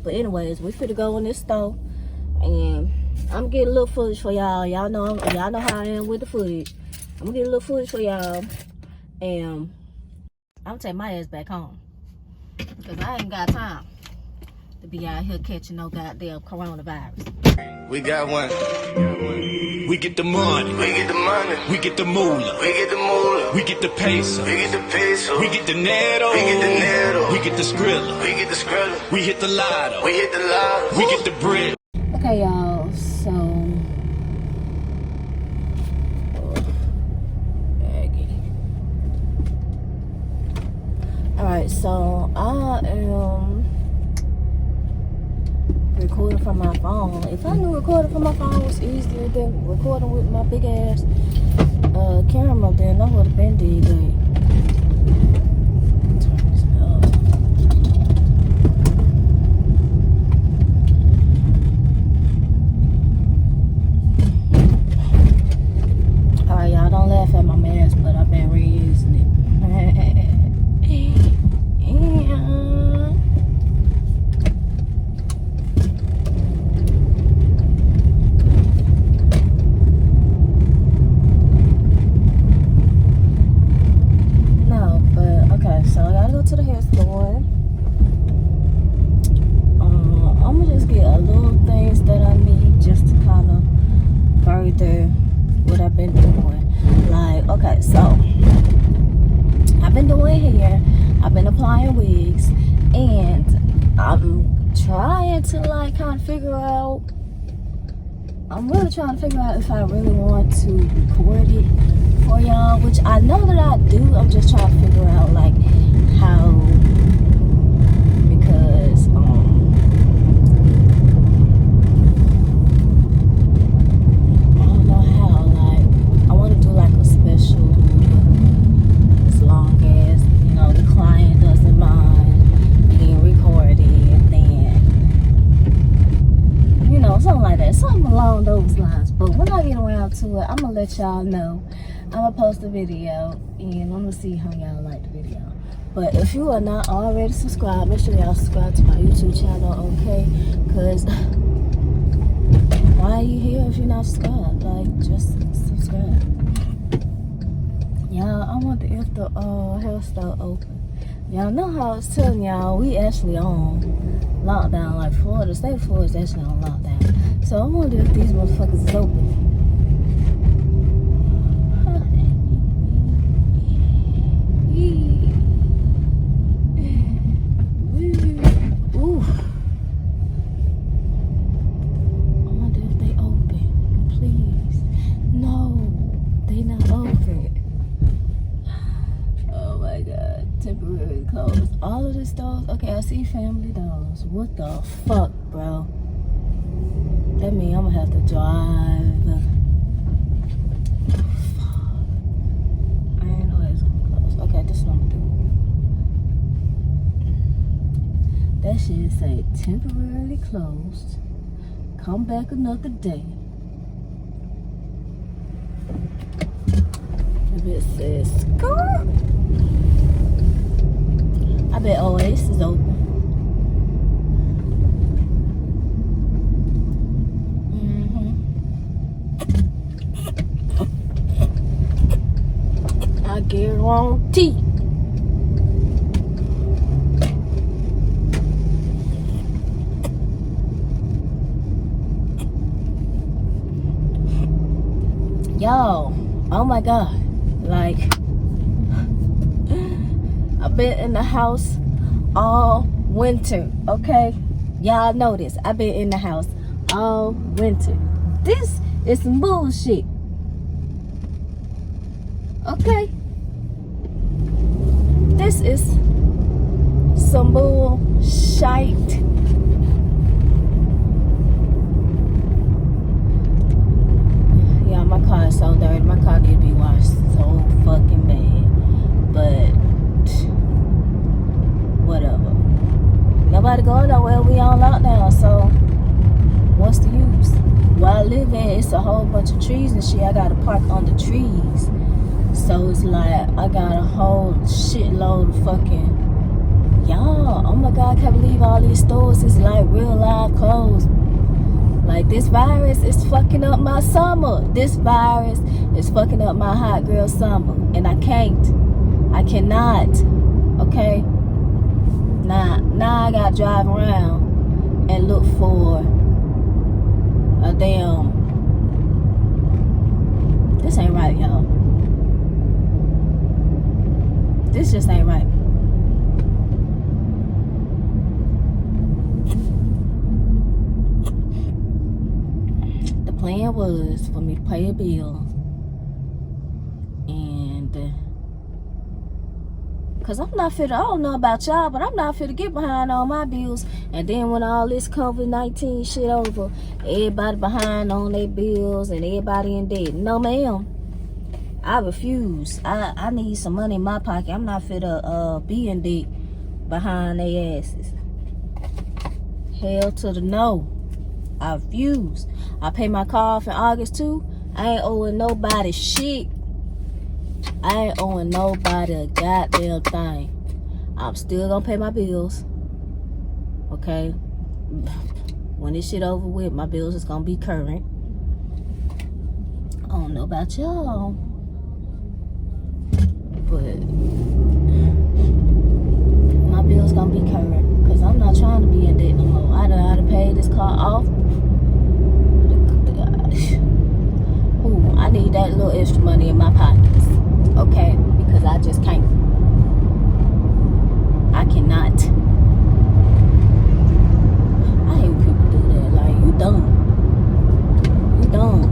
But anyways, we finna go in this store, and I'm getting a little footage for y'all. Y'all know how I am with the footage. I'm gonna get a little footage for y'all, and I'm gonna take my ass back home, cause I ain't got time to be out here catching no goddamn coronavirus. We got one. We get the money. We get the money. We get the moolah. We get the moolah. We get the pesos. We get the pesos. We get the netto. We get the netto. We get the skrilla. We get the skrilla. We hit the lotto. We hit the lotto. We get the bread. Okay, y'all. So, all right. So I am recording from my phone. If I knew recording from my phone was easier than recording with my big ass camera, then I would have been did that. Turn this up. Alright, y'all, don't laugh at my mask, but I've been reusing it. So I gotta go to the hair store. I'm gonna just get a little things that I need just to kind of further what I've been doing. Like, okay, so I've been doing hair, I've been applying wigs, and I'm trying to like kind of figure out. I'm really trying to figure out if I really want to record it for y'all, which I know that I do. I'm just trying to figure out like how, because I don't know how, like I want to do like a special as long as, you know, the client doesn't mind being recorded, then, you know, something like that, something along those lines. But when I get around to it, I'm gonna let y'all know. I'm gonna post a video, and I'm gonna see how y'all like the video. But if you are not already subscribed, make sure y'all subscribe to my YouTube channel, okay? Because why are you here if you're not subscribed? Like, just subscribe. Y'all, I wonder if the hair store open. Y'all know how I was telling y'all, we actually on lockdown. Like Florida, state of Florida is actually on lockdown. So I wonder if these motherfuckers is open. Temporarily closed. All of the stores. Okay, I see Family Dollars. What the fuck, bro? That means I'm gonna have to drive. I didn't know it was gonna close. Okay, this is what I'm gonna do. That shit say temporarily closed. Come back another day. If it says skirt. I bet Oasis is open. I guarantee. Yo, oh my God, like, I've been in the house all winter, okay? Y'all know this. I've been in the house all winter. This is some bullshit. Okay? This is some bullshit. Yeah, my car is so dirty. My car need to be washed so fucking bad. But whatever. Nobody going nowhere. We on lockdown, so what's the use? Where I live at, it's a whole bunch of trees and shit. I gotta park on the trees. So it's like I got a whole shitload of fucking, y'all, oh my God, I can't believe all these stores is like real This virus is fucking up my summer. This virus is fucking up my hot girl summer. And I cannot. Okay? Now I gotta drive around and look for a damn. This ain't right, y'all. This just ain't right. The plan was for me to pay a bill, and cause I'm not fit. I don't know about y'all, but I'm not fit to get behind on my bills. And then when all this COVID-19 shit over, everybody behind on their bills and everybody in debt. No, ma'am. I refuse. I need some money in my pocket. I'm not fit to be in debt behind their asses. Hell to the no. I refuse. I pay my car off in August too. I ain't owing nobody shit. I ain't owing nobody a goddamn thing. I'm still gonna pay my bills. Okay? When this shit over with, my bills is gonna be current. I don't know about y'all, but my bills gonna be current. Cause I'm not trying to be in debt no more. I done paid this car off. Ooh, I need that little extra money in my pockets. Okay? Because I just can't. I cannot. I hate when people do that. Like, you dumb. You dumb.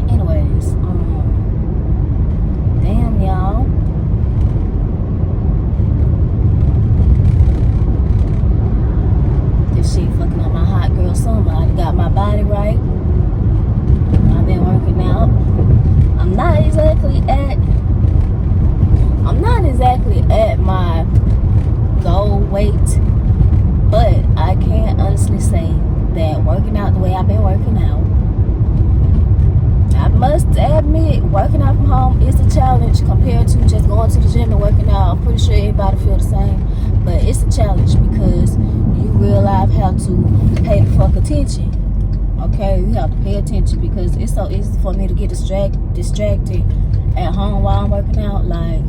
Anyways, damn y'all. This shit fucking up my hot girl summer. I got my body right. I've been working out. I'm not exactly at my goal weight, but I can honestly say that working out the way I've been working out, I must admit, working out from home is a challenge compared to just going to the gym and working out. I'm pretty sure everybody feel the same, but it's a challenge because you realize how to pay the fuck attention. Okay, you have to pay attention because it's so easy for me to get distracted at home while I'm working out. Like,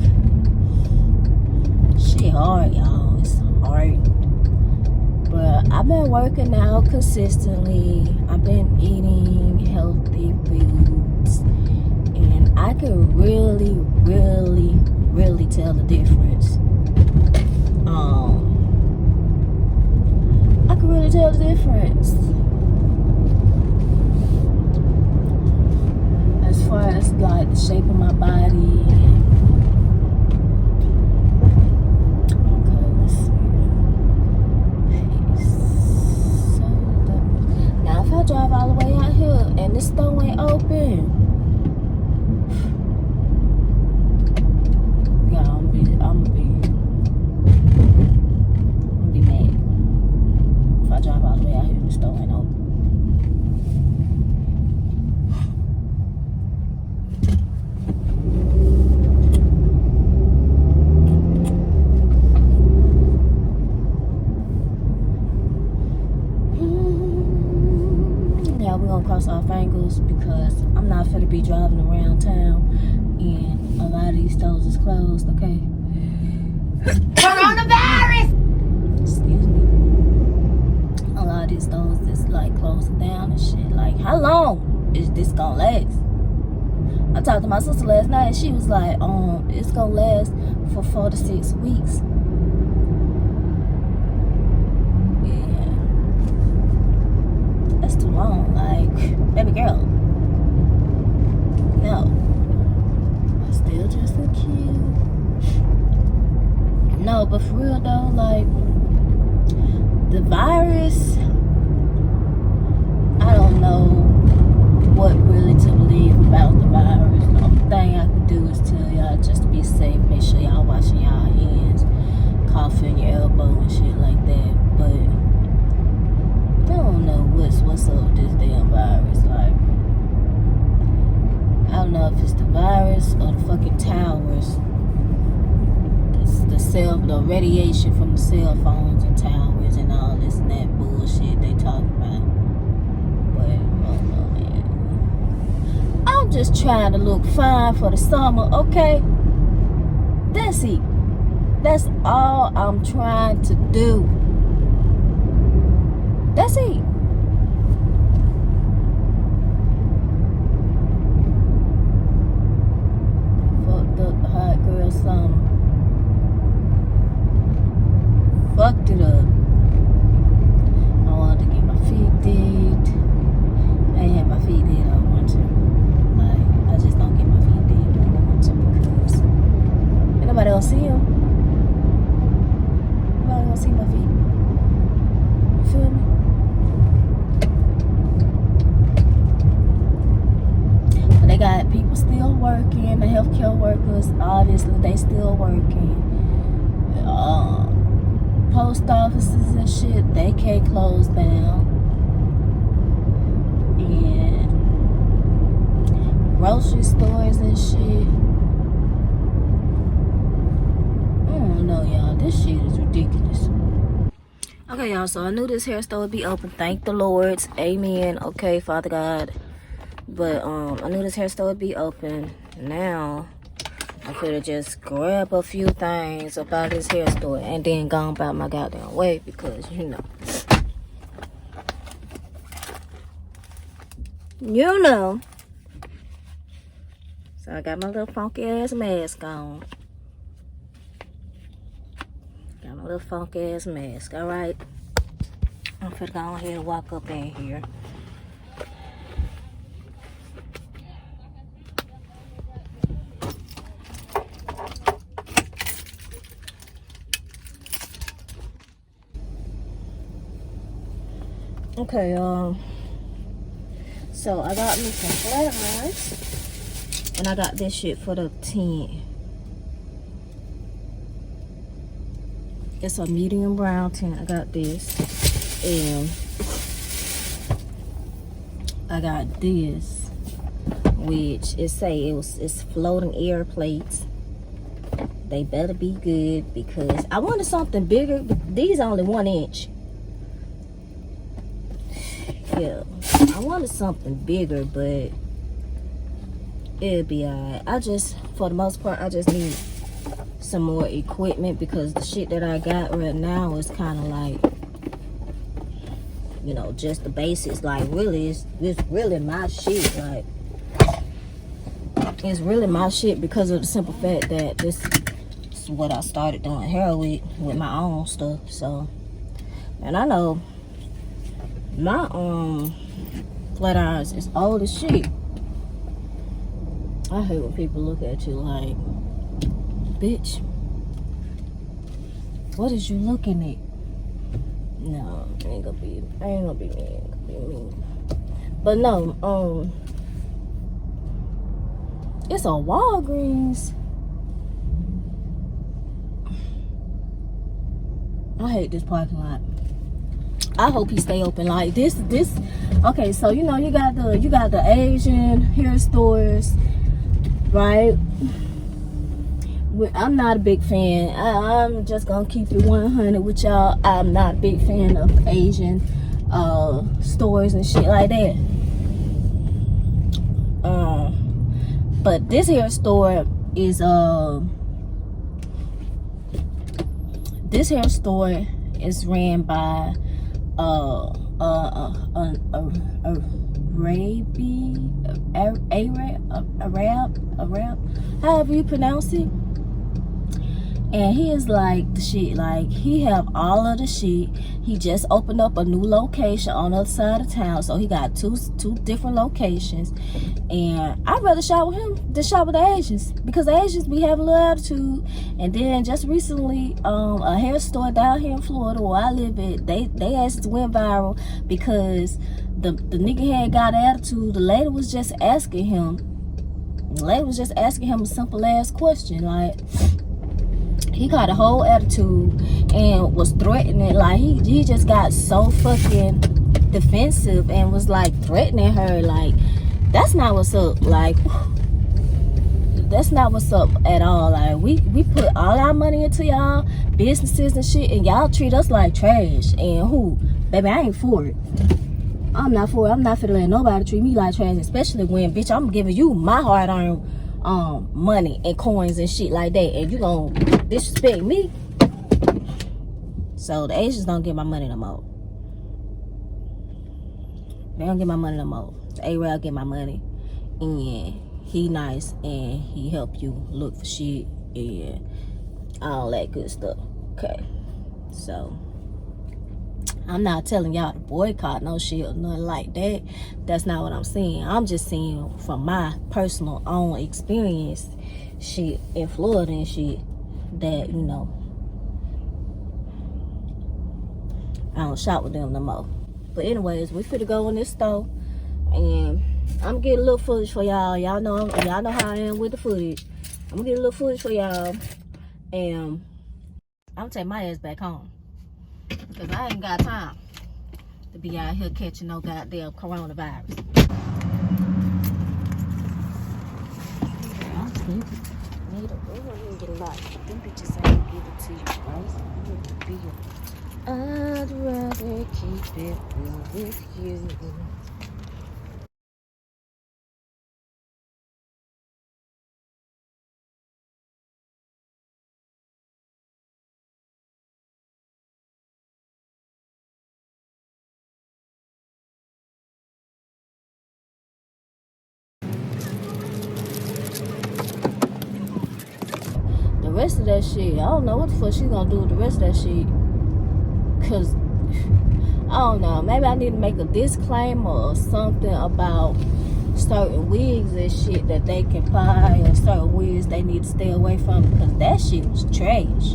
shit hard, y'all. It's hard. But I've been working out consistently. I've been eating healthy foods. And I can really, really, really tell the difference. I can really tell the difference. As far as like the shape of my body. Okay, let's see. Now if I drive all the way out here and this store ain't open, yeah, I'm gonna be mad. If I drive all the way out here and the store ain't open. We're gonna cross our fingers because I'm not finna be driving around town and a lot of these stores is closed, okay? Coronavirus! Excuse me. A lot of these stores is like closing down and shit. Like, how long is this gonna last? I talked to my sister last night and she was like, it's gonna last for 4 to 6 weeks. That's too long. Like, baby girl, no. I'm still just a kid. No, but for real though, like, the virus, I don't know what really to believe about the virus. The only thing I can do is tell y'all just to be safe. Make sure y'all washing y'all hands, coughing your elbow and shit like that. But I don't know what's up with this damn virus. Like, I don't know if it's the virus or the fucking towers the radiation from the cell phones and towers and all this and that bullshit they talk about. But oh no, man. I'm just trying to look fine for the summer, okay? That's it. That's all I'm trying to do. That's it. Fucked up the hot girl summer. Fucked it up. I wanted to get my feet did. I ain't had my feet did I want to. Like, I just don't get my feet did when I want to because ain't nobody gonna see them. Nobody gonna see my feet. You feel me? But they got people still working. The healthcare workers, obviously, they still working. Post offices and shit, they can't close down. And grocery stores and shit. I don't know, y'all. This shit is ridiculous. Okay, y'all, so I knew this hair store would be open. Thank the Lord. Amen. Okay, Father God. But I knew this hair store would be open. Now I could have just grabbed a few things about this hair store and then gone about my goddamn way because, you know. You know. So I got my little funky ass mask on. Got my little funky ass mask, alright? I'm finna go ahead and walk up in here. Okay, so I got me some flat irons, and I got this shit for the 10. It's a medium brown tint. I got this, and I got this, which it's floating air plates. They better be good because I wanted something bigger, but these are only 1 inch. Yeah, I wanted something bigger, but it'll be alright. For the most part, I just need some more equipment because the shit that I got right now is kind of like, you know, just the basics. Like, really, it's really my shit. Like, it's really my shit because of the simple fact that this is what I started doing hair with my own stuff. So, and I know my flat irons is old as shit. I hate when people look at you like, bitch, what is you looking at? No, I ain't gonna be mean. But no, it's a Walgreens. I hate this parking lot. I hope he stay open like this. Okay, so you know you got the Asian hair stores, right? I'm not a big fan. I'm just gonna keep it 100 with y'all. I'm not a big fan of Asian stores and shit like that. But this hair store is ran by Arab, however you pronounce it. And he is like the shit. Like, he have all of the shit. He just opened up a new location on the other side of town. So he got two different locations. And I'd rather shop with him than shop with the Asians. Because the Asians be having a little attitude. And then just recently, a hair store down here in Florida where I live at, they asked to went viral because the nigga had got attitude. The lady was just asking him. A simple ass question. Like, he got a whole attitude and was threatening. Like, he just got so fucking defensive and was like threatening her. Like, that's not what's up. Like, That's not what's up at all. Like we put all our money into y'all businesses and shit, and y'all treat us like trash. And who, baby, I ain't for it. I'm not for it. I'm not finna let nobody treat me like trash, especially when, bitch, I'm giving you my hard-earned money and coins and shit like that, and you gonna disrespect me. So the Asians don't get my money no more. They don't get my money no more. The A-Rail get my money, and he nice, and he help you look for shit and all that good stuff. Okay, so I'm not telling y'all to boycott no shit or nothing like that. That's not what I'm saying. I'm just saying from my personal own experience shit in Florida and shit that, you know, I don't shop with them no more. But anyways, we finna go in this store, and I'm getting a little footage for y'all. Y'all know how I am with the footage. I'm gonna get a little footage for y'all, and I'm gonna take my ass back home, cause I ain't got time to be out here catching no goddamn coronavirus. I'm sleepy. Need a room, get a lot. Them bitches ain't give it to you, right? I'd rather keep it real with you. The rest of that shit, I don't know what the fuck she's gonna do with the rest of that shit. Cause I don't know, maybe I need to make a disclaimer or something about certain wigs and shit that they can buy, and certain wigs they need to stay away from, because that shit was trash.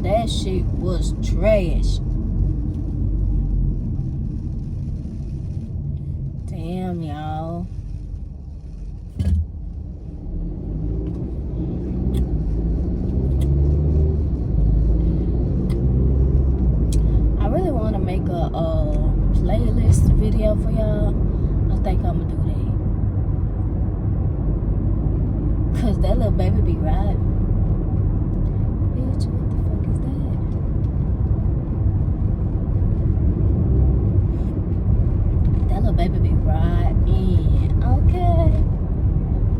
That shit was trash. Damn, y'all. I really want to make a playlist video for y'all. I think I'm gonna do that, cause that little baby be riding. Bitch, what the fuck is that? That little baby be riding. Okay.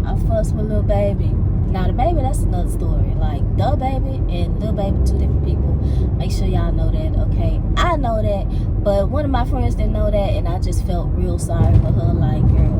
I fuss with little baby. Now the baby, that's another story. Like the baby and little baby, two different people. Make sure y'all know that, okay? I know that, but one of my friends didn't know that, and I just felt real sorry for her. Like, girl,